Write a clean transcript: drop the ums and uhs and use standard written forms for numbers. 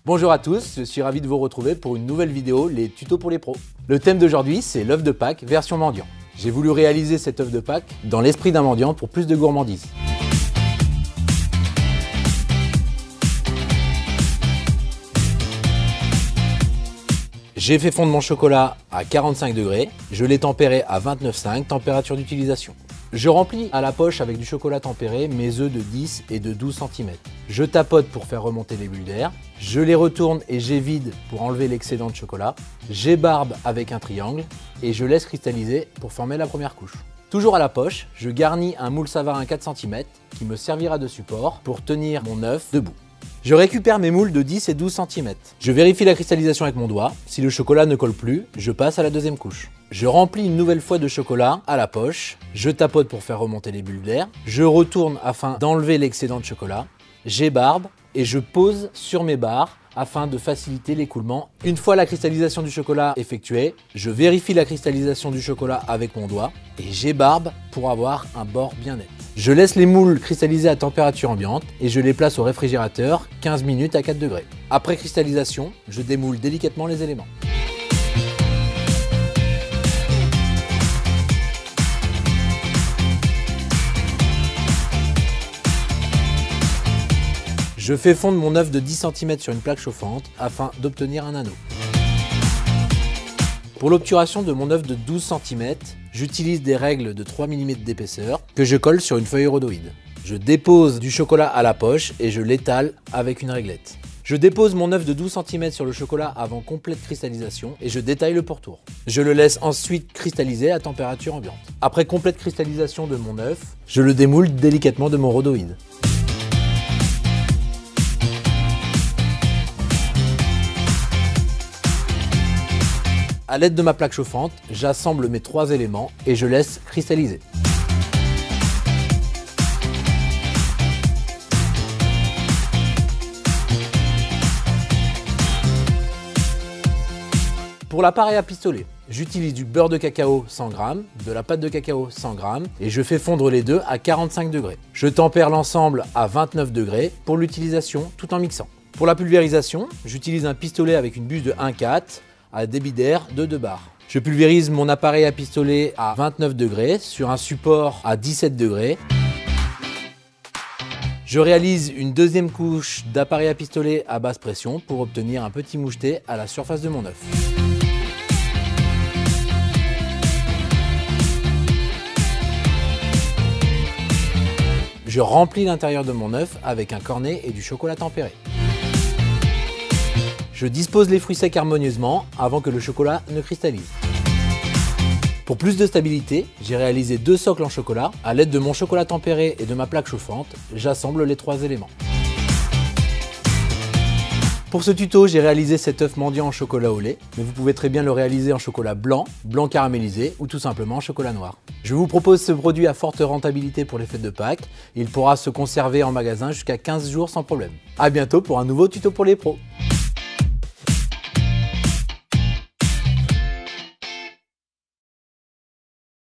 Bonjour à tous, je suis ravi de vous retrouver pour une nouvelle vidéo, les tutos pour les pros. Le thème d'aujourd'hui, c'est l'œuf de Pâques version mendiant. J'ai voulu réaliser cet œuf de Pâques dans l'esprit d'un mendiant pour plus de gourmandise. J'ai fait fondre mon chocolat à 45 degrés, je l'ai tempéré à 29,5, température d'utilisation. Je remplis à la poche avec du chocolat tempéré mes œufs de 10 et de 12 cm. Je tapote pour faire remonter les bulles d'air, je les retourne et j'évide pour enlever l'excédent de chocolat, j'ébarbe avec un triangle et je laisse cristalliser pour former la première couche. Toujours à la poche, je garnis un moule Savarin 4 cm qui me servira de support pour tenir mon œuf debout. Je récupère mes moules de 10 et 12 cm. Je vérifie la cristallisation avec mon doigt. Si le chocolat ne colle plus, je passe à la deuxième couche. Je remplis une nouvelle fois de chocolat à la poche. Je tapote pour faire remonter les bulles d'air. Je retourne afin d'enlever l'excédent de chocolat. J'ébarbe et je pose sur mes barres afin de faciliter l'écoulement. Une fois la cristallisation du chocolat effectuée, je vérifie la cristallisation du chocolat avec mon doigt et j'ébarbe pour avoir un bord bien net. Je laisse les moules cristalliser à température ambiante et je les place au réfrigérateur 15 minutes à 4 degrés. Après cristallisation, je démoule délicatement les éléments. Je fais fondre mon œuf de 10 cm sur une plaque chauffante afin d'obtenir un anneau. Pour l'obturation de mon œuf de 12 cm, j'utilise des règles de 3 mm d'épaisseur que je colle sur une feuille rhodoïde. Je dépose du chocolat à la poche et je l'étale avec une réglette. Je dépose mon œuf de 12 cm sur le chocolat avant complète cristallisation et je détaille le pourtour. Je le laisse ensuite cristalliser à température ambiante. Après complète cristallisation de mon œuf, je le démoule délicatement de mon rhodoïde. À l'aide de ma plaque chauffante, j'assemble mes 3 éléments et je laisse cristalliser. Pour l'appareil à pistolet, j'utilise du beurre de cacao 100 g, de la pâte de cacao 100 g et je fais fondre les deux à 45 degrés. Je tempère l'ensemble à 29 degrés pour l'utilisation tout en mixant. Pour la pulvérisation, j'utilise un pistolet avec une buse de 1,4 à débit d'air de 2 bars. Je pulvérise mon appareil à pistolet à 29 degrés sur un support à 17 degrés. Je réalise une deuxième couche d'appareil à pistolet à basse pression pour obtenir un petit moucheté à la surface de mon œuf. Je remplis l'intérieur de mon œuf avec un cornet et du chocolat tempéré. Je dispose les fruits secs harmonieusement avant que le chocolat ne cristallise. Pour plus de stabilité, j'ai réalisé 2 socles en chocolat. À l'aide de mon chocolat tempéré et de ma plaque chauffante, j'assemble les 3 éléments. Pour ce tuto, j'ai réalisé cet œuf mendiant en chocolat au lait, mais vous pouvez très bien le réaliser en chocolat blanc, blanc caramélisé ou tout simplement en chocolat noir. Je vous propose ce produit à forte rentabilité pour les fêtes de Pâques. Il pourra se conserver en magasin jusqu'à 15 jours sans problème. A bientôt pour un nouveau tuto pour les pros.